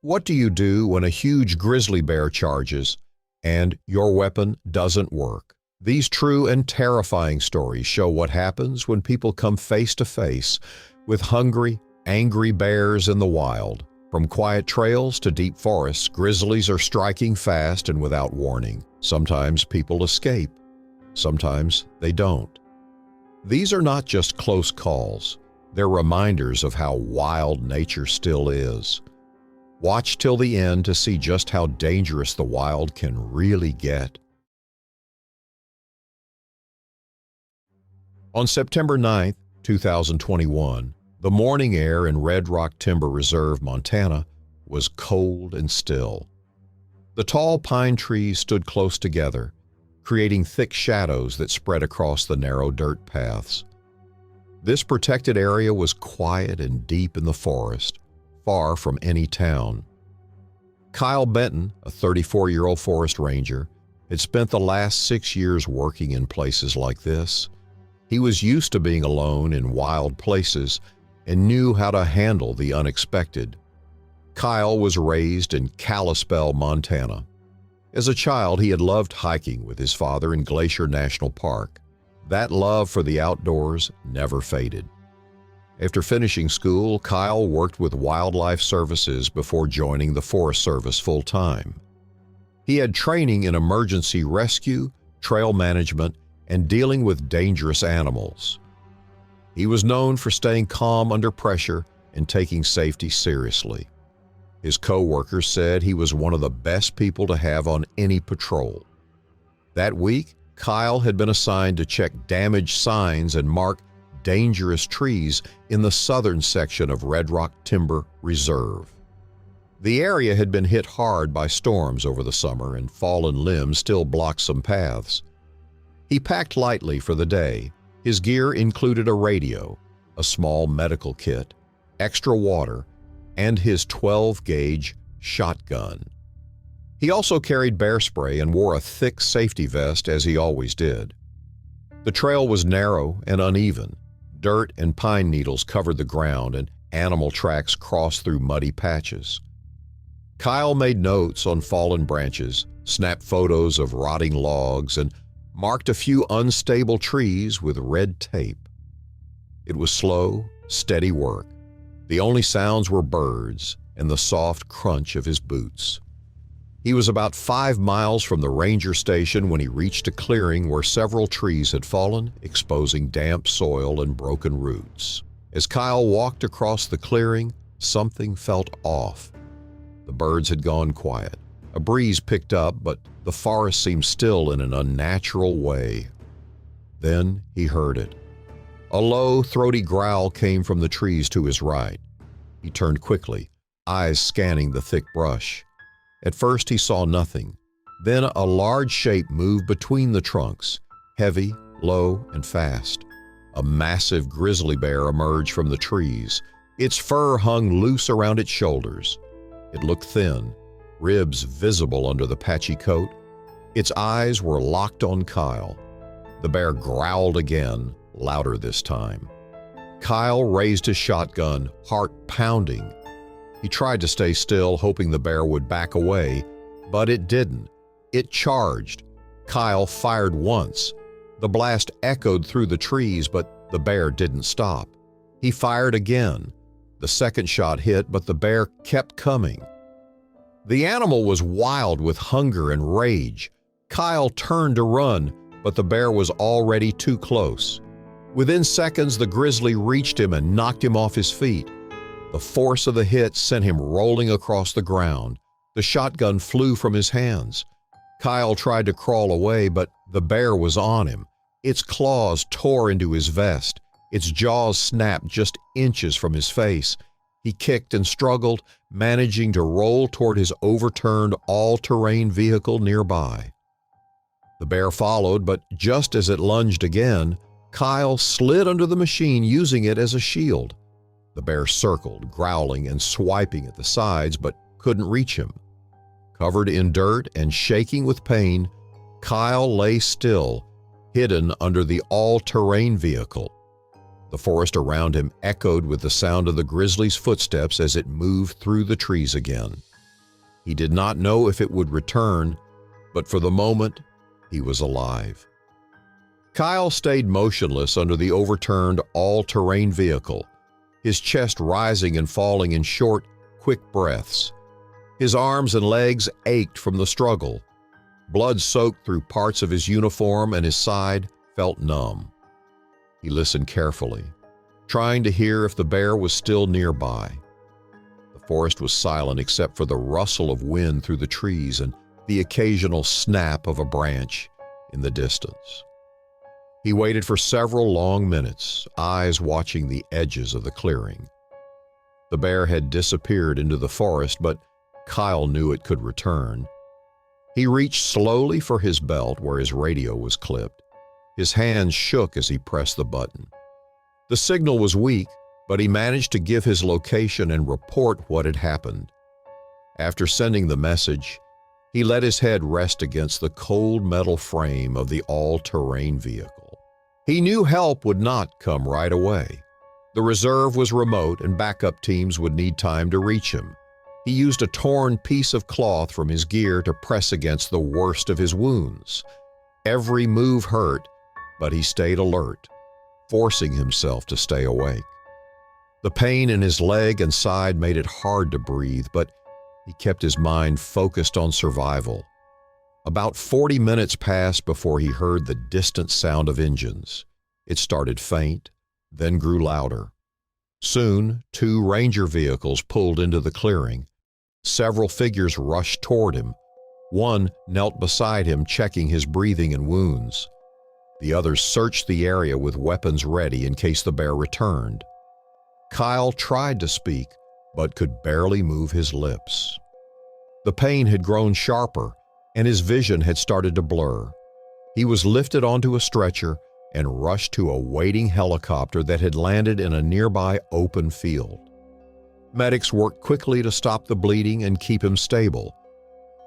What do you do when a huge grizzly bear charges and your weapon doesn't work? These true and terrifying stories show what happens when people come face to face with hungry, angry bears in the wild. From quiet trails to deep forests, grizzlies are striking fast and without warning. Sometimes people escape. Sometimes they don't. These are not just close calls. They're reminders of how wild nature still is. Watch till the end to see just how dangerous the wild can really get. On September 9, 2021, the morning air in Red Rock Timber Reserve, Montana, was cold and still. The tall pine trees stood close together, creating thick shadows that spread across the narrow dirt paths. This protected area was quiet and deep in the forest, far from any town. Kyle Benton, a 34-year-old forest ranger, had spent the last 6 years working in places like this. He was used to being alone in wild places and knew how to handle the unexpected. Kyle was raised in Kalispell, Montana. As a child, he had loved hiking with his father in Glacier National Park. That love for the outdoors never faded. After finishing school, Kyle worked with Wildlife Services before joining the Forest Service full-time. He had training in emergency rescue, trail management, and dealing with dangerous animals. He was known for staying calm under pressure and taking safety seriously. His co-workers said he was one of the best people to have on any patrol. That week, Kyle had been assigned to check damaged signs and mark dangerous trees in the southern section of Red Rock Timber Reserve. The area had been hit hard by storms over the summer, and fallen limbs still blocked some paths. He packed lightly for the day. His gear included a radio, a small medical kit, extra water, and his 12-gauge shotgun. He also carried bear spray and wore a thick safety vest, as he always did. The trail was narrow and uneven. Dirt and pine needles covered the ground, and animal tracks crossed through muddy patches. Kyle made notes on fallen branches, snapped photos of rotting logs, and marked a few unstable trees with red tape. It was slow, steady work. The only sounds were birds and the soft crunch of his boots. He was about 5 miles from the ranger station when he reached a clearing where several trees had fallen, exposing damp soil and broken roots. As Kyle walked across the clearing, something felt off. The birds had gone quiet. A breeze picked up, but the forest seemed still in an unnatural way. Then he heard it. A low, throaty growl came from the trees to his right. He turned quickly, eyes scanning the thick brush. At first he saw nothing. Then a large shape moved between the trunks, heavy, low, and fast. A massive grizzly bear emerged from the trees. Its fur hung loose around its shoulders. It looked thin, ribs visible under the patchy coat. Its eyes were locked on Kyle. The bear growled again, louder this time. Kyle raised his shotgun, heart pounding. He tried to stay still, hoping the bear would back away, but it didn't. It charged. Kyle fired once. The blast echoed through the trees, but the bear didn't stop. He fired again. The second shot hit, but the bear kept coming. The animal was wild with hunger and rage. Kyle turned to run, but the bear was already too close. Within seconds, the grizzly reached him and knocked him off his feet. The force of the hit sent him rolling across the ground. The shotgun flew from his hands. Kyle tried to crawl away, but the bear was on him. Its claws tore into his vest. Its jaws snapped just inches from his face. He kicked and struggled, managing to roll toward his overturned all-terrain vehicle nearby. The bear followed, but just as it lunged again, Kyle slid under the machine, using it as a shield. The bear circled, growling and swiping at the sides, but couldn't reach him. Covered in dirt and shaking with pain, Kyle lay still, hidden under the all-terrain vehicle. The forest around him echoed with the sound of the grizzly's footsteps as it moved through the trees again. He did not know if it would return, but for the moment, he was alive. Kyle stayed motionless under the overturned all-terrain vehicle, his chest rising and falling in short, quick breaths. His arms and legs ached from the struggle. Blood soaked through parts of his uniform and his side felt numb. He listened carefully, trying to hear if the bear was still nearby. The forest was silent except for the rustle of wind through the trees and the occasional snap of a branch in the distance. He waited for several long minutes, eyes watching the edges of the clearing. The bear had disappeared into the forest, but Kyle knew it could return. He reached slowly for his belt where his radio was clipped. His hands shook as he pressed the button. The signal was weak, but he managed to give his location and report what had happened. After sending the message, he let his head rest against the cold metal frame of the all-terrain vehicle. He knew help would not come right away. The reserve was remote and backup teams would need time to reach him. He used a torn piece of cloth from his gear to press against the worst of his wounds. Every move hurt, but he stayed alert, forcing himself to stay awake. The pain in his leg and side made it hard to breathe, but he kept his mind focused on survival. About 40 minutes passed before he heard the distant sound of engines. It started faint, then grew louder. Soon, 2 ranger vehicles pulled into the clearing. Several figures rushed toward him. One knelt beside him, checking his breathing and wounds. The others searched the area with weapons ready in case the bear returned. Kyle tried to speak, but could barely move his lips. The pain had grown sharper, and his vision had started to blur. He was lifted onto a stretcher and rushed to a waiting helicopter that had landed in a nearby open field. Medics worked quickly to stop the bleeding and keep him stable.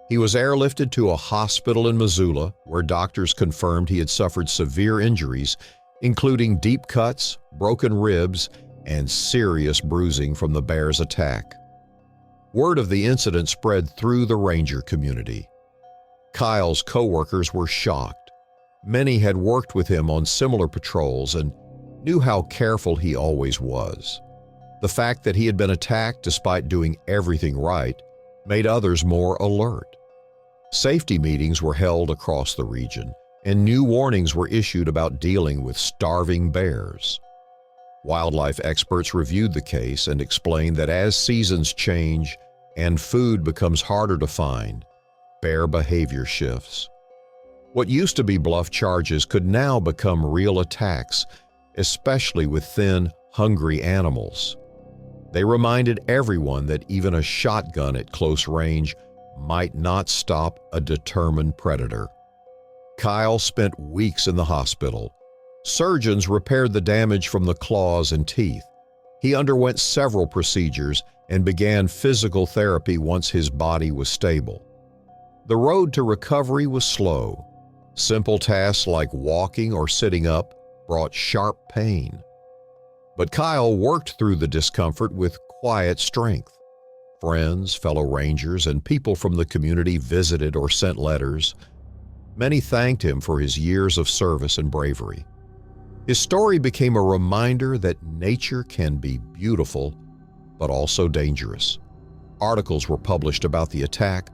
He was airlifted to a hospital in Missoula, where doctors confirmed he had suffered severe injuries, including deep cuts, broken ribs, and serious bruising from the bear's attack. Word of the incident spread through the ranger community. Kyle's co-workers were shocked. Many had worked with him on similar patrols and knew how careful he always was. The fact that he had been attacked despite doing everything right made others more alert. Safety meetings were held across the region, and new warnings were issued about dealing with starving bears. Wildlife experts reviewed the case and explained that as seasons change and food becomes harder to find, bear behavior shifts. What used to be bluff charges could now become real attacks, especially with thin, hungry animals. They reminded everyone that even a shotgun at close range might not stop a determined predator. Kyle spent weeks in the hospital. Surgeons repaired the damage from the claws and teeth. He underwent several procedures and began physical therapy once his body was stable. The road to recovery was slow. Simple tasks like walking or sitting up brought sharp pain. But Kyle worked through the discomfort with quiet strength. Friends, fellow rangers, and people from the community visited or sent letters. Many thanked him for his years of service and bravery. His story became a reminder that nature can be beautiful, but also dangerous. Articles were published about the attack,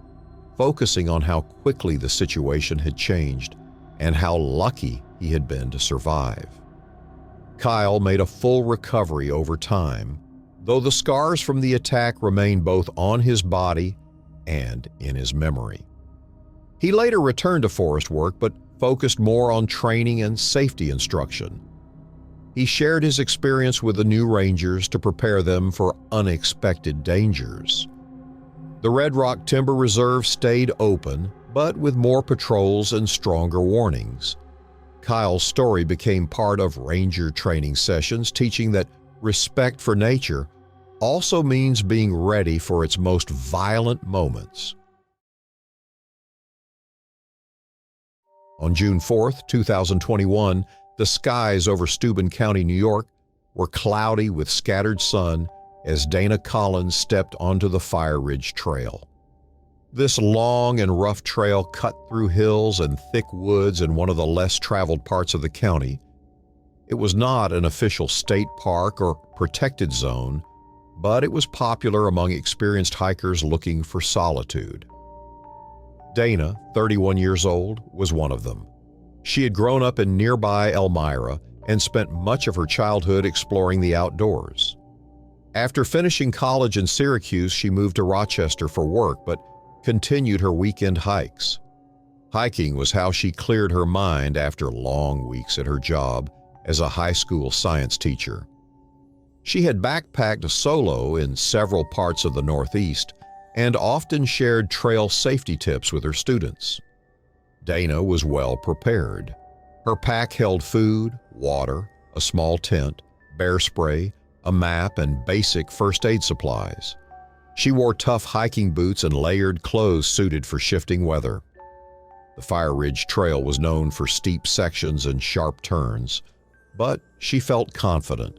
focusing on how quickly the situation had changed and how lucky he had been to survive. Kyle made a full recovery over time, though the scars from the attack remained both on his body and in his memory. He later returned to forest work, but focused more on training and safety instruction. He shared his experience with the new rangers to prepare them for unexpected dangers. The Red Rock Timber Reserve stayed open, but with more patrols and stronger warnings. Kyle's story became part of ranger training sessions, teaching that respect for nature also means being ready for its most violent moments. On June 4, 2021, the skies over Steuben County, New York, were cloudy with scattered sun as Dana Collins stepped onto the Fire Ridge Trail. This long and rough trail cut through hills and thick woods in one of the less traveled parts of the county. It was not an official state park or protected zone, but it was popular among experienced hikers looking for solitude. Dana, 31 years old, was one of them. She had grown up in nearby Elmira and spent much of her childhood exploring the outdoors. After finishing college in Syracuse, she moved to Rochester for work, but continued her weekend hikes. Hiking was how she cleared her mind after long weeks at her job as a high school science teacher. She had backpacked solo in several parts of the Northeast and often shared trail safety tips with her students. Dana was well prepared. Her pack held food, water, a small tent, bear spray, a map, and basic first aid supplies. She wore tough hiking boots and layered clothes suited for shifting weather. The Fire Ridge Trail was known for steep sections and sharp turns, but she felt confident.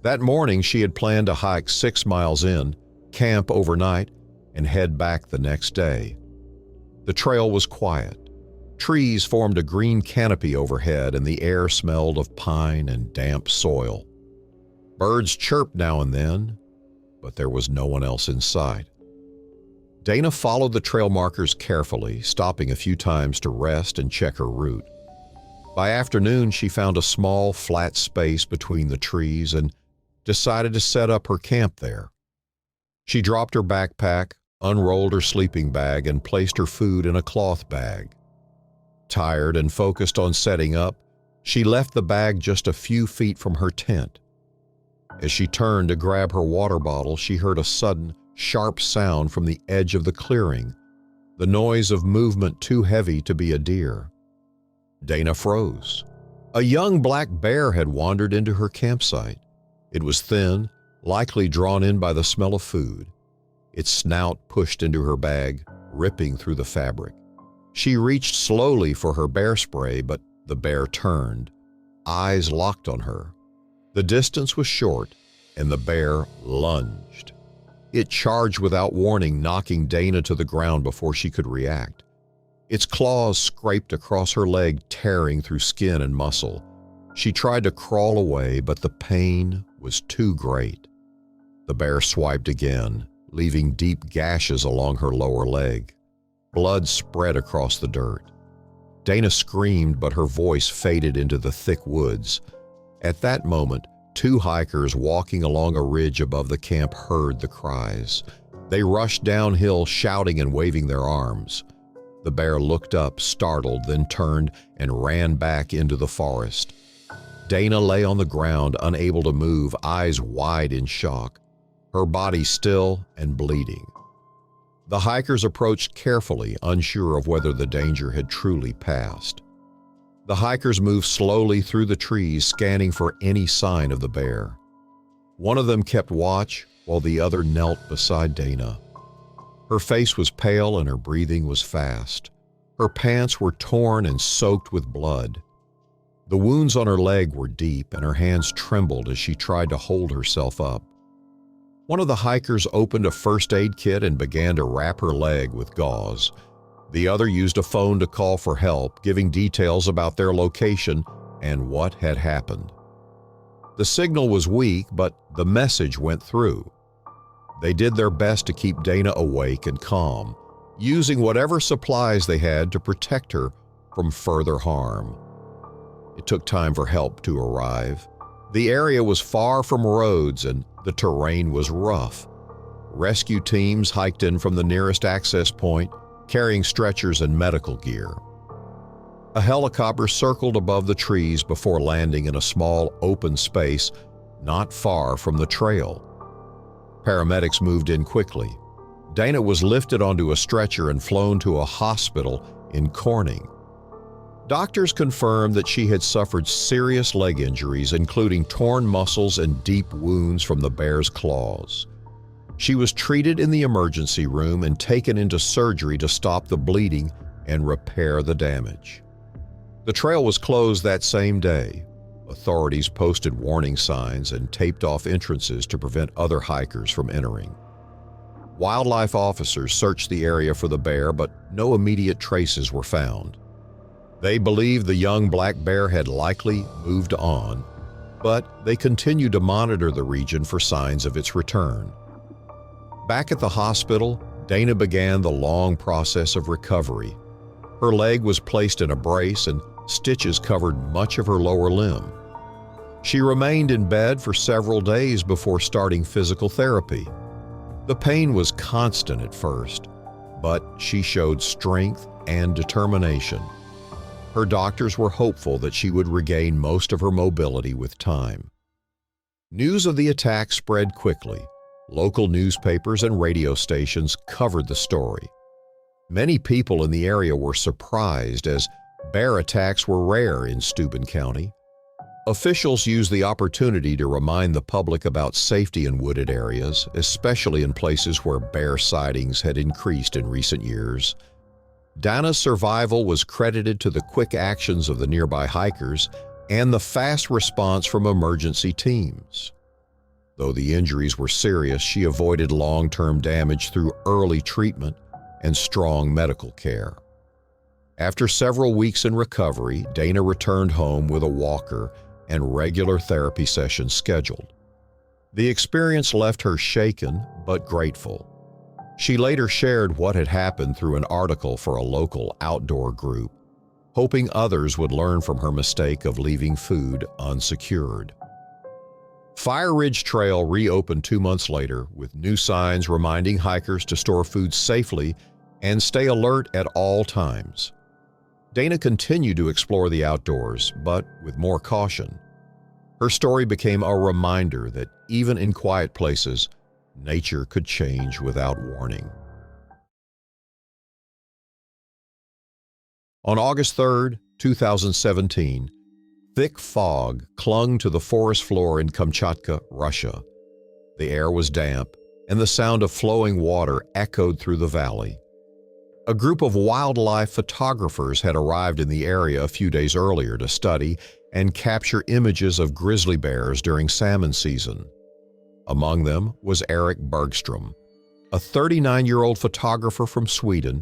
That morning, she had planned to hike 6 miles in, camp overnight, and head back the next day. The trail was quiet. Trees formed a green canopy overhead, and the air smelled of pine and damp soil. Birds chirped now and then, but there was no one else in sight. Dana followed the trail markers carefully, stopping a few times to rest and check her route. By afternoon, she found a small, flat space between the trees and decided to set up her camp there. She dropped her backpack, unrolled her sleeping bag, and placed her food in a cloth bag. Tired and focused on setting up, she left the bag just a few feet from her tent. As she turned to grab her water bottle, she heard a sudden, sharp sound from the edge of the clearing, the noise of movement too heavy to be a deer. Dana froze. A young black bear had wandered into her campsite. It was thin, likely drawn in by the smell of food. Its snout pushed into her bag, ripping through the fabric. She reached slowly for her bear spray, but the bear turned, eyes locked on her. The distance was short, and the bear lunged. It charged without warning, knocking Dana to the ground before she could react. Its claws scraped across her leg, tearing through skin and muscle. She tried to crawl away, but the pain was too great. The bear swiped again, leaving deep gashes along her lower leg. Blood spread across the dirt. Dana screamed, but her voice faded into the thick woods. At that moment, 2 hikers walking along a ridge above the camp heard the cries. They rushed downhill, shouting and waving their arms. The bear looked up, startled, then turned and ran back into the forest. Dana lay on the ground, unable to move, eyes wide in shock, her body still and bleeding. The hikers approached carefully, unsure of whether the danger had truly passed. The hikers moved slowly through the trees, scanning for any sign of the bear. One of them kept watch, while the other knelt beside Dana. Her face was pale and her breathing was fast. Her pants were torn and soaked with blood. The wounds on her leg were deep, and her hands trembled as she tried to hold herself up. One of the hikers opened a first aid kit and began to wrap her leg with gauze. The other used a phone to call for help, giving details about their location and what had happened. The signal was weak, but the message went through. They did their best to keep Dana awake and calm, using whatever supplies they had to protect her from further harm. It took time for help to arrive. The area was far from roads and the terrain was rough. Rescue teams hiked in from the nearest access point, carrying stretchers and medical gear. A helicopter circled above the trees before landing in a small open space not far from the trail. Paramedics moved in quickly. Dana was lifted onto a stretcher and flown to a hospital in Corning. Doctors confirmed that she had suffered serious leg injuries, including torn muscles and deep wounds from the bear's claws. She was treated in the emergency room and taken into surgery to stop the bleeding and repair the damage. The trail was closed that same day. Authorities posted warning signs and taped off entrances to prevent other hikers from entering. Wildlife officers searched the area for the bear, but no immediate traces were found. They believed the young black bear had likely moved on, but they continued to monitor the region for signs of its return. Back at the hospital, Dana began the long process of recovery. Her leg was placed in a brace and stitches covered much of her lower limb. She remained in bed for several days before starting physical therapy. The pain was constant at first, but she showed strength and determination. Her doctors were hopeful that she would regain most of her mobility with time. News of the attack spread quickly. Local newspapers and radio stations covered the story. Many people in the area were surprised as bear attacks were rare in Steuben County. Officials used the opportunity to remind the public about safety in wooded areas, especially in places where bear sightings had increased in recent years. Dana's survival was credited to the quick actions of the nearby hikers and the fast response from emergency teams. Though the injuries were serious, she avoided long-term damage through early treatment and strong medical care. After several weeks in recovery, Dana returned home with a walker and regular therapy sessions scheduled. The experience left her shaken but grateful. She later shared what had happened through an article for a local outdoor group, hoping others would learn from her mistake of leaving food unsecured. Fire Ridge Trail reopened 2 months later with new signs reminding hikers to store food safely and stay alert at all times. Dana continued to explore the outdoors, but with more caution. Her story became a reminder that even in quiet places, nature could change without warning. On August 3, 2017, thick fog clung to the forest floor in Kamchatka, Russia. The air was damp, and the sound of flowing water echoed through the valley. A group of wildlife photographers had arrived in the area a few days earlier to study and capture images of grizzly bears during salmon season. Among them was Eric Bergstrom, a 39-year-old photographer from Sweden,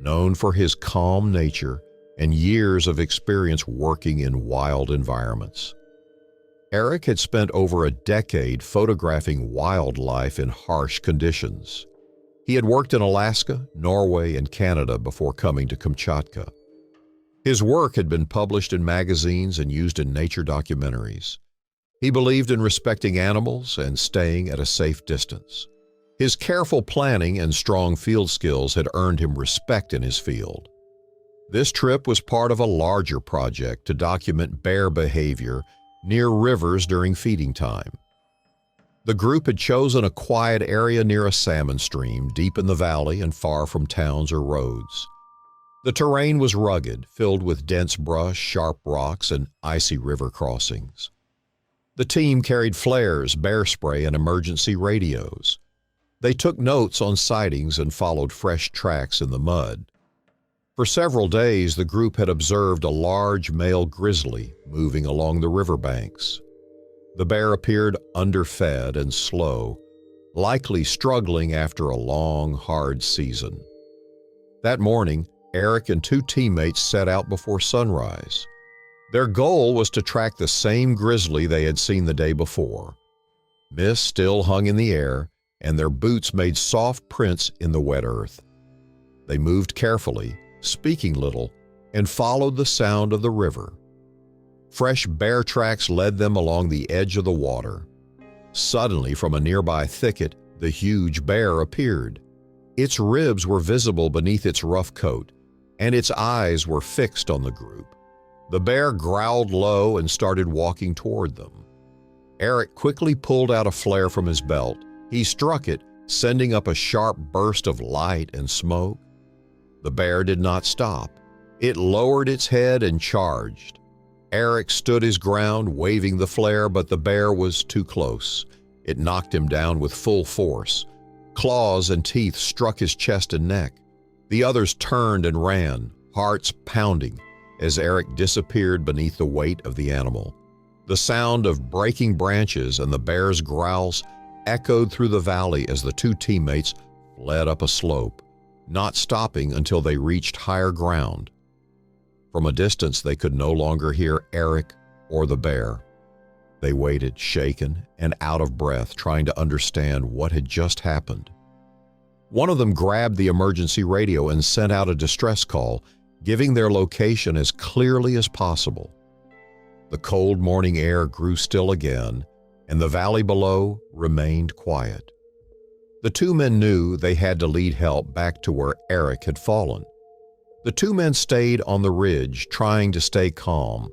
known for his calm nature and years of experience working in wild environments. Eric had spent over a decade photographing wildlife in harsh conditions. He had worked in Alaska, Norway, and Canada before coming to Kamchatka. His work had been published in magazines and used in nature documentaries. He believed in respecting animals and staying at a safe distance. His careful planning and strong field skills had earned him respect in his field. This trip was part of a larger project to document bear behavior near rivers during feeding time. The group had chosen a quiet area near a salmon stream deep in the valley and far from towns or roads. The terrain was rugged, filled with dense brush, sharp rocks, and icy river crossings. The team carried flares, bear spray, and emergency radios. They took notes on sightings and followed fresh tracks in the mud. For several days, the group had observed a large male grizzly moving along the riverbanks. The bear appeared underfed and slow, likely struggling after a long, hard season. That morning, Eric and 2 teammates set out before sunrise. Their goal was to track the same grizzly they had seen the day before. Mist still hung in the air, and their boots made soft prints in the wet earth. They moved carefully, speaking little, and followed the sound of the river. Fresh bear tracks led them along the edge of the water. Suddenly, from a nearby thicket, the huge bear appeared. Its ribs were visible beneath its rough coat, and its eyes were fixed on the group. The bear growled low and started walking toward them. Eric quickly pulled out a flare from his belt. He struck it, sending up a sharp burst of light and smoke. The bear did not stop. It lowered its head and charged. Eric stood his ground, waving the flare, but the bear was too close. It knocked him down with full force. Claws and teeth struck his chest and neck. The others turned and ran, hearts pounding, as Eric disappeared beneath the weight of the animal. The sound of breaking branches and the bear's growls echoed through the valley as the 2 teammates led up a slope, not stopping until they reached higher ground. From a distance, they could no longer hear Eric or the bear. They waited, shaken and out of breath, trying to understand what had just happened. One of them grabbed the emergency radio and sent out a distress call, giving their location as clearly as possible. The cold morning air grew still again, and the valley below remained quiet. The two men knew they had to lead help back to where Eric had fallen. The two men stayed on the ridge, trying to stay calm.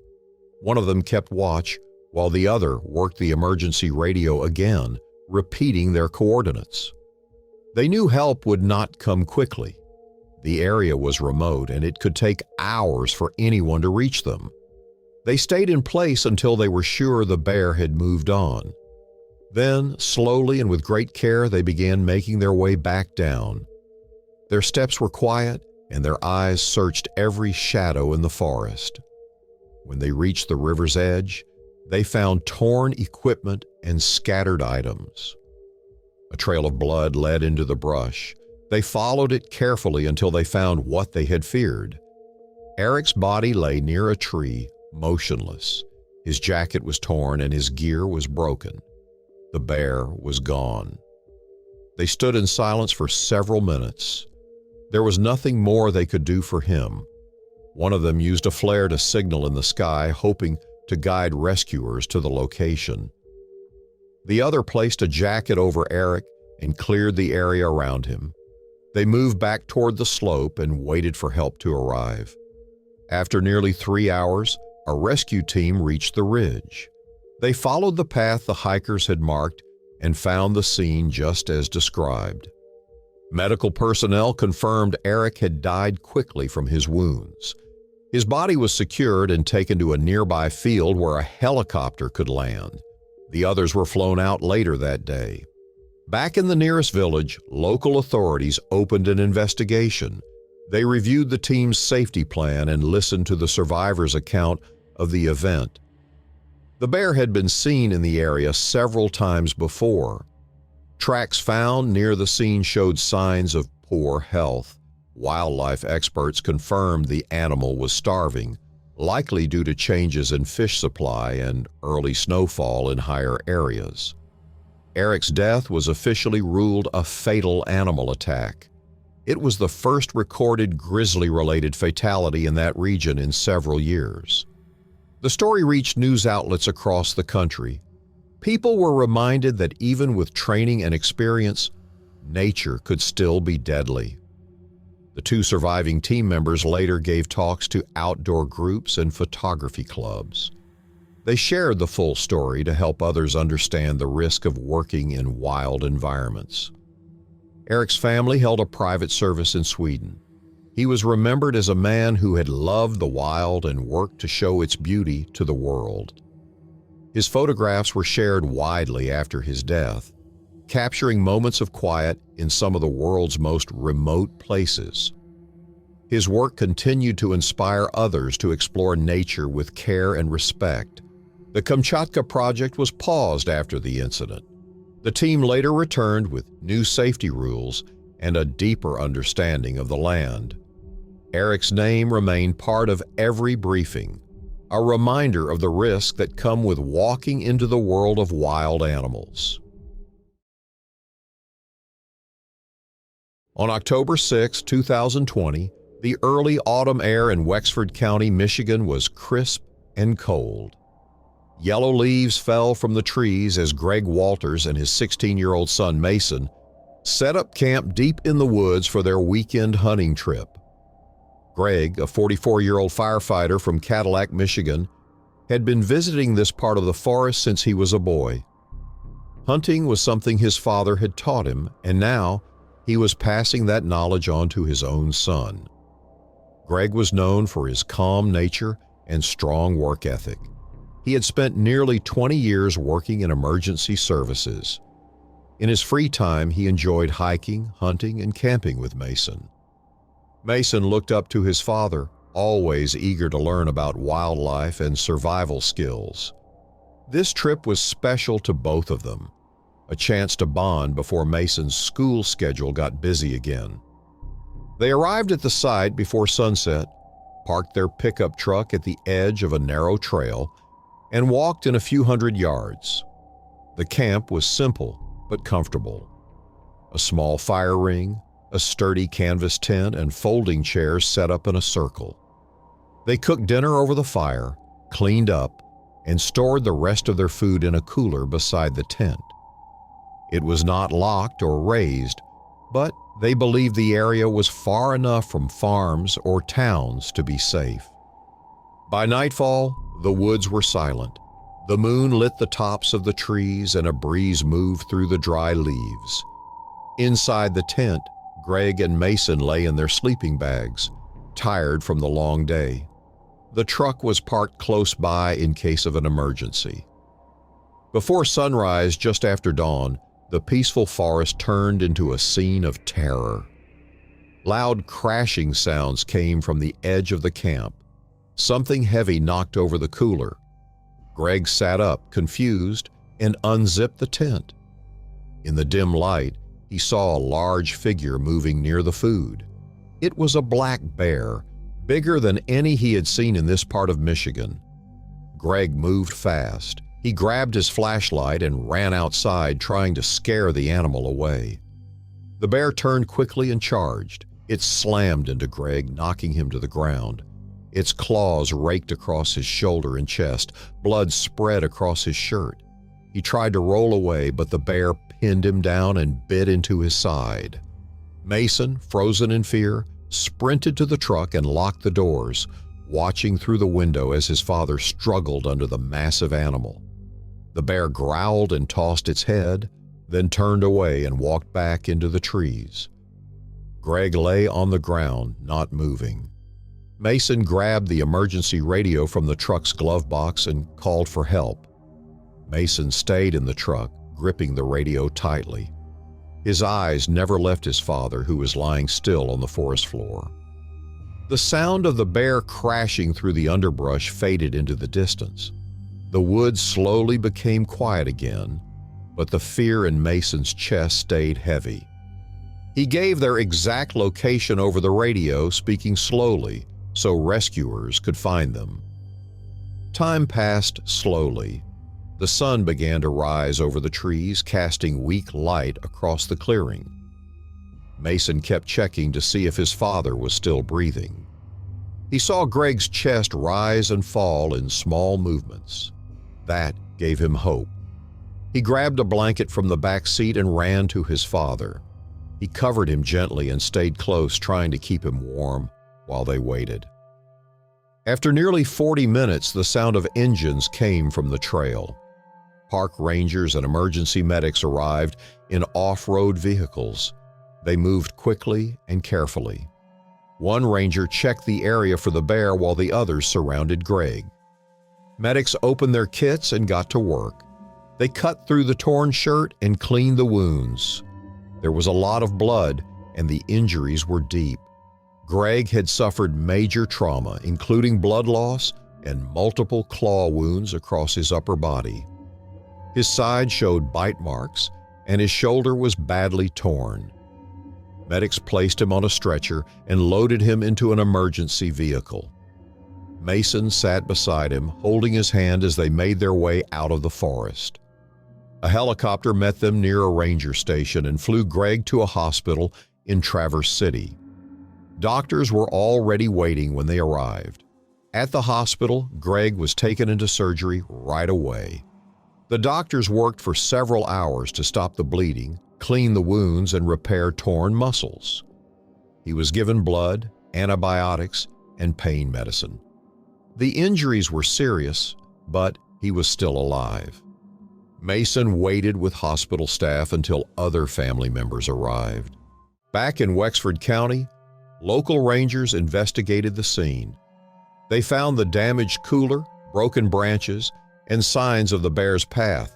One of them kept watch, while the other worked the emergency radio again, repeating their coordinates. They knew help would not come quickly. The area was remote, and it could take hours for anyone to reach them. They stayed in place until they were sure the bear had moved on. Then, slowly and with great care, they began making their way back down. Their steps were quiet, and their eyes searched every shadow in the forest. When they reached the river's edge, they found torn equipment and scattered items. A trail of blood led into the brush. They followed it carefully until they found what they had feared. Eric's body lay near a tree, motionless. His jacket was torn and his gear was broken. The bear was gone. They stood in silence for several minutes. There was nothing more they could do for him. One of them used a flare to signal in the sky, hoping to guide rescuers to the location. The other placed a jacket over Eric and cleared the area around him. They moved back toward the slope and waited for help to arrive. After nearly 3 hours, a rescue team reached the ridge. They followed the path the hikers had marked and found the scene just as described. Medical personnel confirmed Eric had died quickly from his wounds. His body was secured and taken to a nearby field where a helicopter could land. The others were flown out later that day. Back in the nearest village, local authorities opened an investigation. They reviewed the team's safety plan and listened to the survivors' account of the event. The bear had been seen in the area several times before. Tracks found near the scene showed signs of poor health. Wildlife experts confirmed the animal was starving, likely due to changes in fish supply and early snowfall in higher areas. Eric's death was officially ruled a fatal animal attack. It was the first recorded grizzly-related fatality in that region in several years. The story reached news outlets across the country. People were reminded that even with training and experience, nature could still be deadly. The two surviving team members later gave talks to outdoor groups and photography clubs. They shared the full story to help others understand the risk of working in wild environments. Eric's family held a private service in Sweden. He was remembered as a man who had loved the wild and worked to show its beauty to the world. His photographs were shared widely after his death, capturing moments of quiet in some of the world's most remote places. His work continued to inspire others to explore nature with care and respect. The Kamchatka project was paused after the incident. The team later returned with new safety rules and a deeper understanding of the land. Eric's name remained part of every briefing, a reminder of the risks that come with walking into the world of wild animals. On October 6, 2020, the early autumn air in Wexford County, Michigan was crisp and cold. Yellow leaves fell from the trees as Greg Walters and his 16-year-old son Mason set up camp deep in the woods for their weekend hunting trip. Greg, a 44-year-old firefighter from Cadillac, Michigan, had been visiting this part of the forest since he was a boy. Hunting was something his father had taught him, and now he was passing that knowledge on to his own son. Greg was known for his calm nature and strong work ethic. He had spent nearly 20 years working in emergency services. In his free time, he enjoyed hiking, hunting, and camping with Mason. Mason looked up to his father, always eager to learn about wildlife and survival skills. This trip was special to both of them, a chance to bond before Mason's school schedule got busy again. They arrived at the site before sunset, parked their pickup truck at the edge of a narrow trail, and walked in a few hundred yards. The camp was simple but comfortable. A small fire ring, a sturdy canvas tent, and folding chairs set up in a circle. They cooked dinner over the fire, cleaned up, and stored the rest of their food in a cooler beside the tent. It was not locked or raised, but they believed the area was far enough from farms or towns to be safe. By nightfall, the woods were silent. The moon lit the tops of the trees and a breeze moved through the dry leaves. Inside the tent, Greg and Mason lay in their sleeping bags, tired from the long day. The truck was parked close by in case of an emergency. Before sunrise, just after dawn, the peaceful forest turned into a scene of terror. Loud crashing sounds came from the edge of the camp. Something heavy knocked over the cooler. Greg sat up, confused, and unzipped the tent. In the dim light, he saw a large figure moving near the food. It was a black bear, bigger than any he had seen in this part of Michigan. Greg moved fast. He grabbed his flashlight and ran outside, trying to scare the animal away. The bear turned quickly and charged. It slammed into Greg, knocking him to the ground. Its claws raked across his shoulder and chest. Blood spread across his shirt. He tried to roll away, but the bear pinned him down and bit into his side. Mason, frozen in fear, sprinted to the truck and locked the doors, watching through the window as his father struggled under the massive animal. The bear growled and tossed its head, then turned away and walked back into the trees. Greg lay on the ground, not moving. Mason grabbed the emergency radio from the truck's glove box and called for help. Mason stayed in the truck, gripping the radio tightly. His eyes never left his father, who was lying still on the forest floor. The sound of the bear crashing through the underbrush faded into the distance. The woods slowly became quiet again, but the fear in Mason's chest stayed heavy. He gave their exact location over the radio, speaking slowly so rescuers could find them. Time passed slowly. The sun began to rise over the trees, casting weak light across the clearing. Mason kept checking to see if his father was still breathing. He saw Greg's chest rise and fall in small movements. That gave him hope. He grabbed a blanket from the back seat and ran to his father. He covered him gently and stayed close, trying to keep him warm while they waited. After nearly 40 minutes, the sound of engines came from the trail. Park rangers and emergency medics arrived in off-road vehicles. They moved quickly and carefully. One ranger checked the area for the bear while the others surrounded Greg. Medics opened their kits and got to work. They cut through the torn shirt and cleaned the wounds. There was a lot of blood, and the injuries were deep. Greg had suffered major trauma, including blood loss and multiple claw wounds across his upper body. His side showed bite marks, and his shoulder was badly torn. Medics placed him on a stretcher and loaded him into an emergency vehicle. Mason sat beside him, holding his hand as they made their way out of the forest. A helicopter met them near a ranger station and flew Greg to a hospital in Traverse City. Doctors were already waiting when they arrived. At the hospital, Greg was taken into surgery right away. The doctors worked for several hours to stop the bleeding, clean the wounds, and repair torn muscles. He was given blood, antibiotics, and pain medicine. The injuries were serious, but he was still alive. Mason waited with hospital staff until other family members arrived. Back in Wexford County, local rangers investigated the scene. They found the damaged cooler, broken branches, and signs of the bear's path.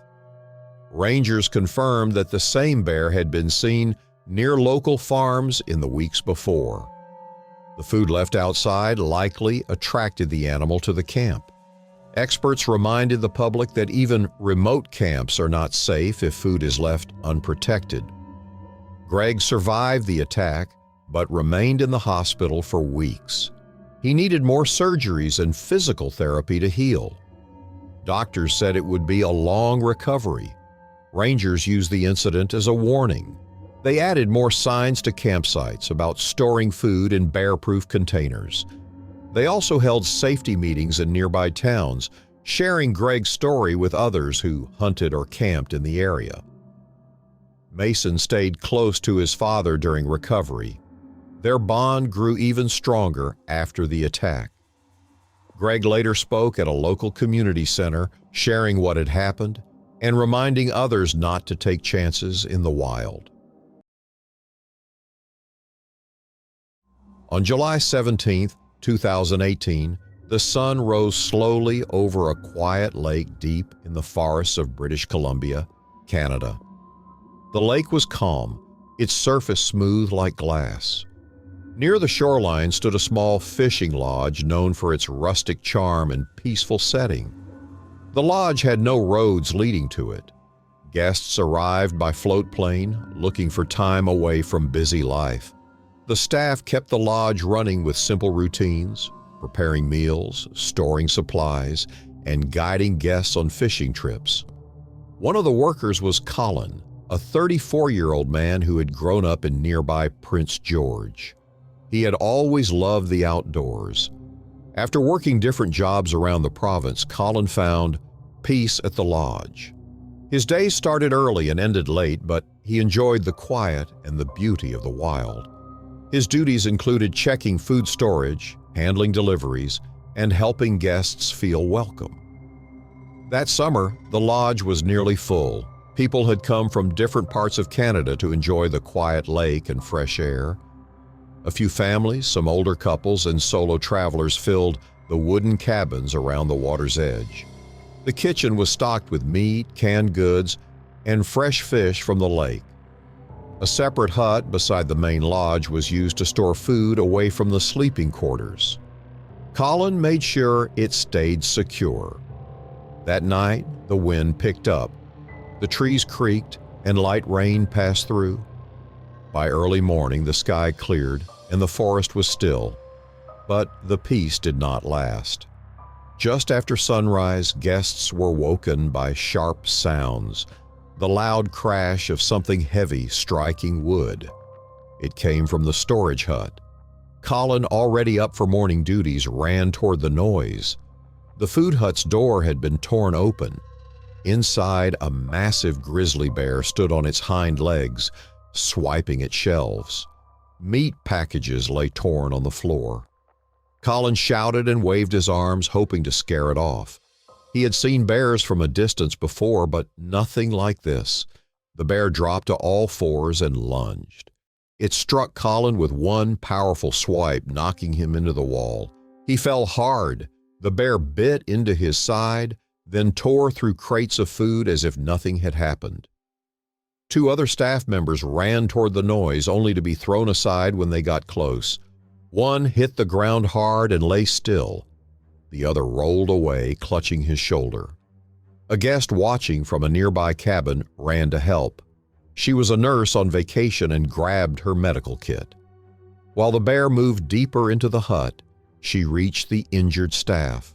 Rangers confirmed that the same bear had been seen near local farms in the weeks before. The food left outside likely attracted the animal to the camp. Experts reminded the public that even remote camps are not safe if food is left unprotected. Greg survived the attack, but remained in the hospital for weeks. He needed more surgeries and physical therapy to heal. Doctors said it would be a long recovery. Rangers used the incident as a warning. They added more signs to campsites about storing food in bear-proof containers. They also held safety meetings in nearby towns, sharing Greg's story with others who hunted or camped in the area. Mason stayed close to his father during recovery. Their bond grew even stronger after the attack. Greg later spoke at a local community center, sharing what had happened and reminding others not to take chances in the wild. On July 17, 2018, the sun rose slowly over a quiet lake deep in the forests of British Columbia, Canada. The lake was calm, its surface smooth like glass. Near the shoreline stood a small fishing lodge known for its rustic charm and peaceful setting. The lodge had no roads leading to it. Guests arrived by float plane, looking for time away from busy life. The staff kept the lodge running with simple routines, preparing meals, storing supplies, and guiding guests on fishing trips. One of the workers was Colin, a 34-year-old man who had grown up in nearby Prince George. He had always loved the outdoors. After working different jobs around the province, Colin found peace at the lodge. His days started early and ended late, but he enjoyed the quiet and the beauty of the wild. His duties included checking food storage, handling deliveries, and helping guests feel welcome. That summer, the lodge was nearly full. People had come from different parts of Canada to enjoy the quiet lake and fresh air. A few families, some older couples, and solo travelers filled the wooden cabins around the water's edge. The kitchen was stocked with meat, canned goods, and fresh fish from the lake. A separate hut beside the main lodge was used to store food away from the sleeping quarters. Colin made sure it stayed secure. That night, the wind picked up. The trees creaked and light rain passed through. By early morning, the sky cleared and the forest was still. But the peace did not last. Just after sunrise, guests were woken by sharp sounds, the loud crash of something heavy striking wood. It came from the storage hut. Colin, already up for morning duties, ran toward the noise. The food hut's door had been torn open. Inside, a massive grizzly bear stood on its hind legs, swiping at shelves. Meat packages lay torn on the floor. Colin shouted and waved his arms, hoping to scare it off. He had seen bears from a distance before, but nothing like this. The bear dropped to all fours and lunged. It struck Colin with one powerful swipe, knocking him into the wall. He fell hard. The bear bit into his side, then tore through crates of food as if nothing had happened. Two other staff members ran toward the noise, only to be thrown aside when they got close. One hit the ground hard and lay still. The other rolled away, clutching his shoulder. A guest watching from a nearby cabin ran to help. She was a nurse on vacation and grabbed her medical kit. While the bear moved deeper into the hut, she reached the injured staff.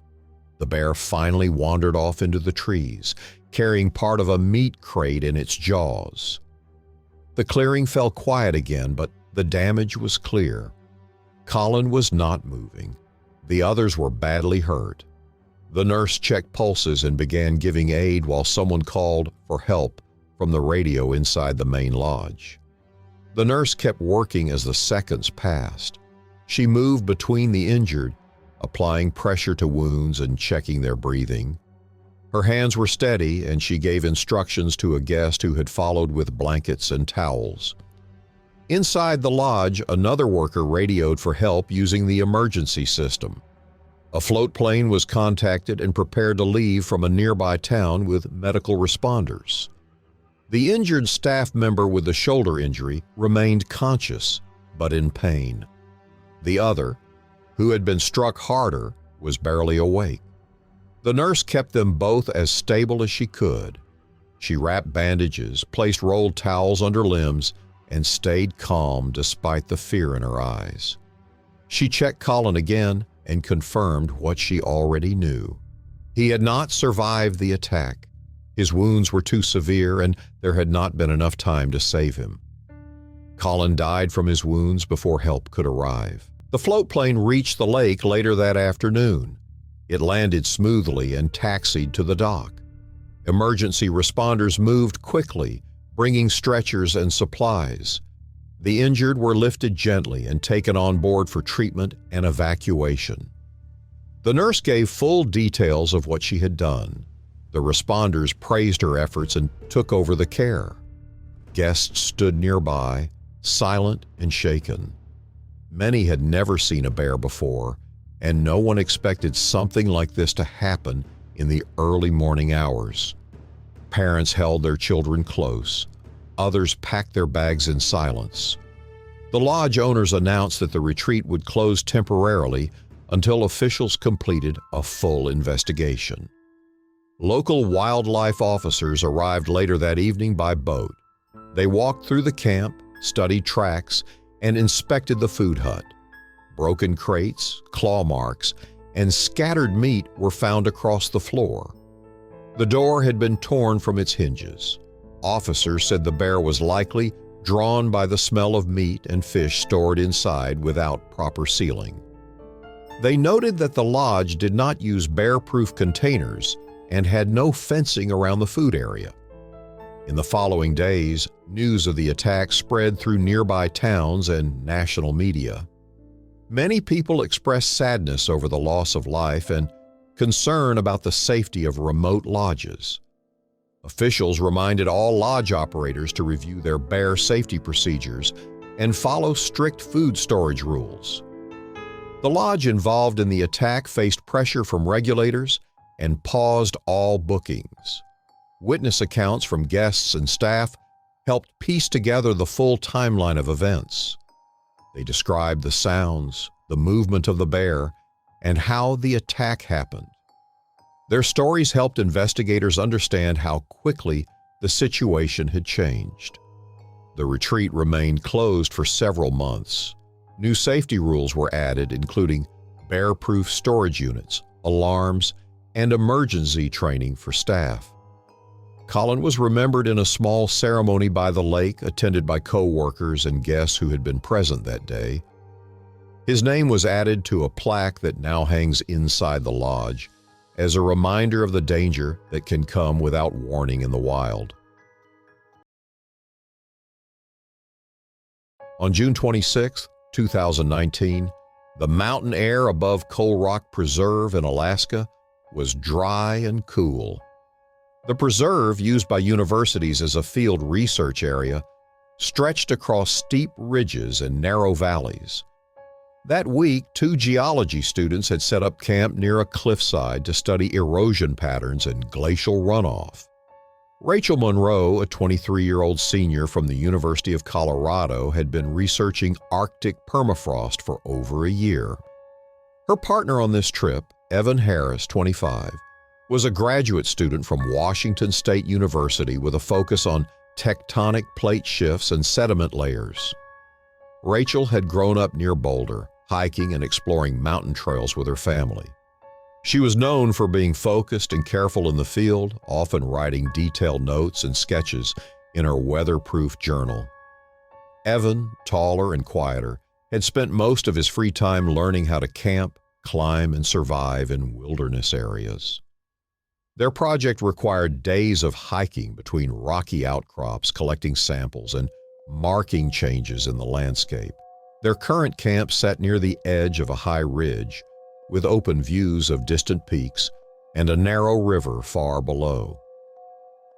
The bear finally wandered off into the trees, carrying part of a meat crate in its jaws. The clearing fell quiet again, but the damage was clear. Colin was not moving. The others were badly hurt. The nurse checked pulses and began giving aid while someone called for help from the radio inside the main lodge. The nurse kept working as the seconds passed. She moved between the injured, applying pressure to wounds and checking their breathing. Her hands were steady, and she gave instructions to a guest who had followed with blankets and towels. Inside the lodge, another worker radioed for help using the emergency system. A float plane was contacted and prepared to leave from a nearby town with medical responders. The injured staff member with the shoulder injury remained conscious, but in pain. The other, who had been struck harder, was barely awake. The nurse kept them both as stable as she could. She wrapped bandages, placed rolled towels under limbs, and stayed calm despite the fear in her eyes. She checked Colin again and confirmed what she already knew. He had not survived the attack. His wounds were too severe and there had not been enough time to save him. Colin died from his wounds before help could arrive. The float plane reached the lake later that afternoon. It landed smoothly and taxied to the dock. Emergency responders moved quickly, bringing stretchers and supplies. The injured were lifted gently and taken on board for treatment and evacuation. The nurse gave full details of what she had done. The responders praised her efforts and took over the care. Guests stood nearby, silent and shaken. Many had never seen a bear before, and no one expected something like this to happen in the early morning hours. Parents held their children close. Others packed their bags in silence. The lodge owners announced that the retreat would close temporarily until officials completed a full investigation. Local wildlife officers arrived later that evening by boat. They walked through the camp, studied tracks, and inspected the food hut. Broken crates, claw marks, and scattered meat were found across the floor. The door had been torn from its hinges. Officers said the bear was likely drawn by the smell of meat and fish stored inside without proper sealing. They noted that the lodge did not use bear-proof containers and had no fencing around the food area. In the following days, news of the attack spread through nearby towns and national media. Many people expressed sadness over the loss of life and concern about the safety of remote lodges. Officials reminded all lodge operators to review their bear safety procedures and follow strict food storage rules. The lodge involved in the attack faced pressure from regulators and paused all bookings. Witness accounts from guests and staff helped piece together the full timeline of events. They described the sounds, the movement of the bear, and how the attack happened. Their stories helped investigators understand how quickly the situation had changed. The retreat remained closed for several months. New safety rules were added, including bear-proof storage units, alarms, and emergency training for staff. Colin was remembered in a small ceremony by the lake attended by co-workers and guests who had been present that day. His name was added to a plaque that now hangs inside the lodge as a reminder of the danger that can come without warning in the wild. On June 26, 2019, the mountain air above Coal Rock Preserve in Alaska was dry and cool. The preserve, used by universities as a field research area, stretched across steep ridges and narrow valleys. That week, 2 geology students had set up camp near a cliffside to study erosion patterns and glacial runoff. Rachel Monroe, a 23-year-old senior from the University of Colorado, had been researching Arctic permafrost for over a year. Her partner on this trip, Evan Harris, 25, was a graduate student from Washington State University with a focus on tectonic plate shifts and sediment layers. Rachel had grown up near Boulder, hiking and exploring mountain trails with her family. She was known for being focused and careful in the field, often writing detailed notes and sketches in her weatherproof journal. Evan, taller and quieter, had spent most of his free time learning how to camp, climb, and survive in wilderness areas. Their project required days of hiking between rocky outcrops, collecting samples, and marking changes in the landscape. Their current camp sat near the edge of a high ridge, with open views of distant peaks and a narrow river far below.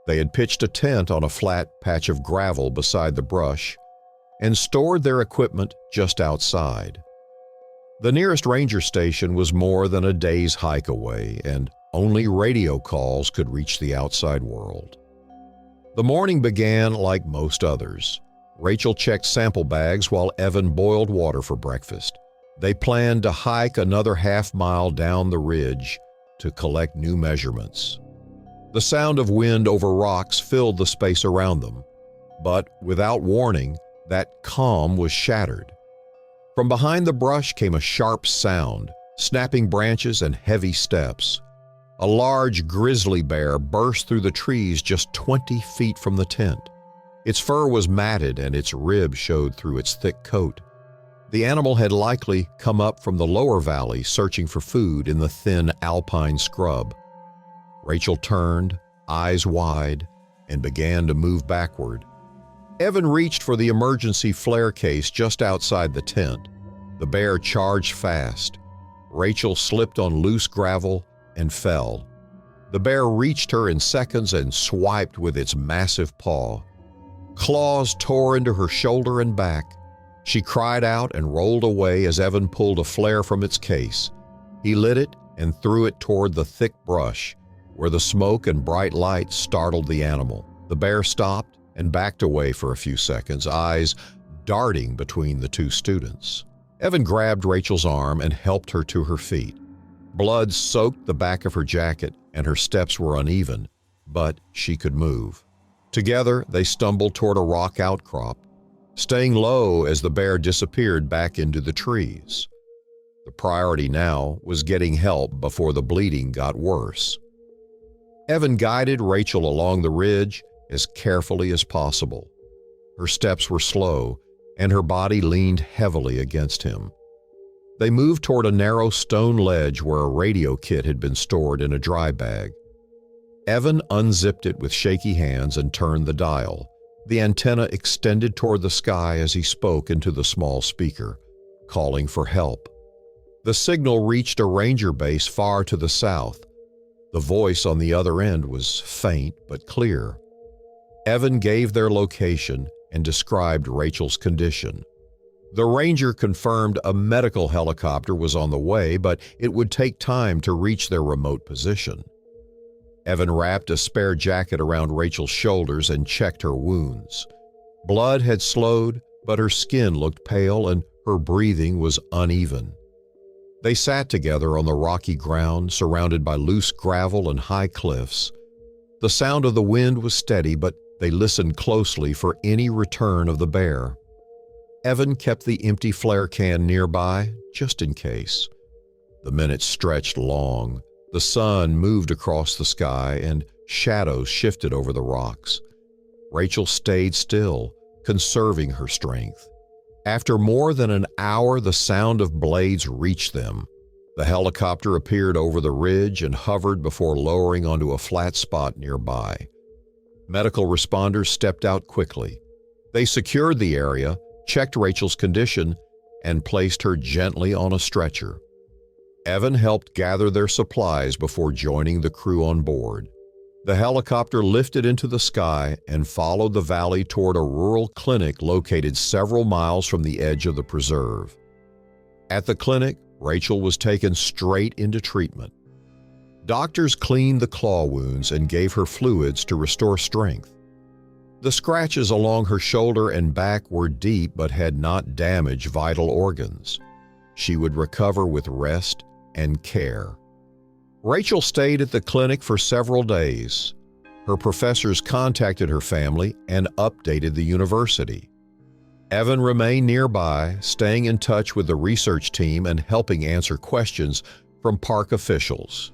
They had pitched a tent on a flat patch of gravel beside the brush and stored their equipment just outside. The nearest ranger station was more than a day's hike away, and only radio calls could reach the outside world. The morning began like most others. Rachel checked sample bags while Evan boiled water for breakfast. They planned to hike another half-mile down the ridge to collect new measurements. The sound of wind over rocks filled the space around them, but without warning, that calm was shattered. From behind the brush came a sharp sound, snapping branches and heavy steps. A large grizzly bear burst through the trees just 20 feet from the tent. Its fur was matted and its ribs showed through its thick coat. The animal had likely come up from the lower valley searching for food in the thin alpine scrub. Rachel turned, eyes wide, and began to move backward. Evan reached for the emergency flare case just outside the tent. The bear charged fast. Rachel slipped on loose gravel and fell. The bear reached her in seconds and swiped with its massive paw. Claws tore into her shoulder and back. She cried out and rolled away as Evan pulled a flare from its case. He lit it and threw it toward the thick brush, where the smoke and bright light startled the animal. The bear stopped and backed away for a few seconds, eyes darting between the two students. Evan grabbed Rachel's arm and helped her to her feet. Blood soaked the back of her jacket and her steps were uneven, but she could move. Together, they stumbled toward a rock outcrop, staying low as the bear disappeared back into the trees. The priority now was getting help before the bleeding got worse. Evan guided Rachel along the ridge as carefully as possible. Her steps were slow, and her body leaned heavily against him. They moved toward a narrow stone ledge where a radio kit had been stored in a dry bag. Evan unzipped it with shaky hands and turned the dial. The antenna extended toward the sky as he spoke into the small speaker, calling for help. The signal reached a ranger base far to the south. The voice on the other end was faint but clear. Evan gave their location and described Rachel's condition. The ranger confirmed a medical helicopter was on the way, but it would take time to reach their remote position. Evan wrapped a spare jacket around Rachel's shoulders and checked her wounds. Blood had slowed, but her skin looked pale and her breathing was uneven. They sat together on the rocky ground, surrounded by loose gravel and high cliffs. The sound of the wind was steady, but they listened closely for any return of the bear. Evan kept the empty flare can nearby, just in case. The minutes stretched long. The sun moved across the sky and shadows shifted over the rocks. Rachel stayed still, conserving her strength. After more than an hour, the sound of blades reached them. The helicopter appeared over the ridge and hovered before lowering onto a flat spot nearby. Medical responders stepped out quickly. They secured the area, checked Rachel's condition, and placed her gently on a stretcher. Evan helped gather their supplies before joining the crew on board. The helicopter lifted into the sky and followed the valley toward a rural clinic located several miles from the edge of the preserve. At the clinic, Rachel was taken straight into treatment. Doctors cleaned the claw wounds and gave her fluids to restore strength. The scratches along her shoulder and back were deep but had not damaged vital organs. She would recover with rest and care. Rachel stayed at the clinic for several days. Her professors contacted her family and updated the university. Evan remained nearby, staying in touch with the research team and helping answer questions from park officials.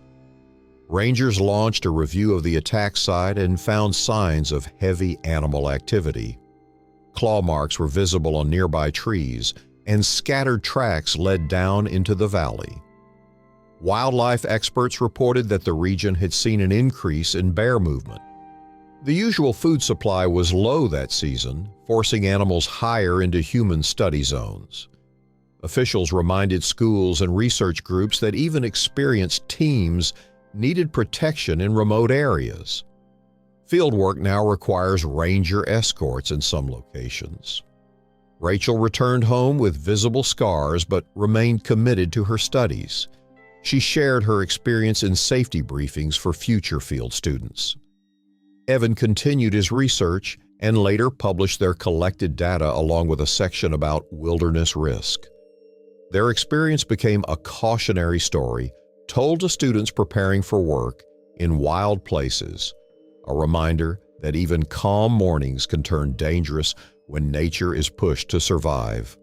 Rangers launched a review of the attack site and found signs of heavy animal activity. Claw marks were visible on nearby trees, and scattered tracks led down into the valley. Wildlife experts reported that the region had seen an increase in bear movement. The usual food supply was low that season, forcing animals higher into human study zones. Officials reminded schools and research groups that even experienced teams needed protection in remote areas. Fieldwork now requires ranger escorts in some locations. Rachel returned home with visible scars but remained committed to her studies. She shared her experience in safety briefings for future field students. Evan continued his research and later published their collected data along with a section about wilderness risk. Their experience became a cautionary story, told to students preparing for work in wild places, a reminder that even calm mornings can turn dangerous when nature is pushed to survive.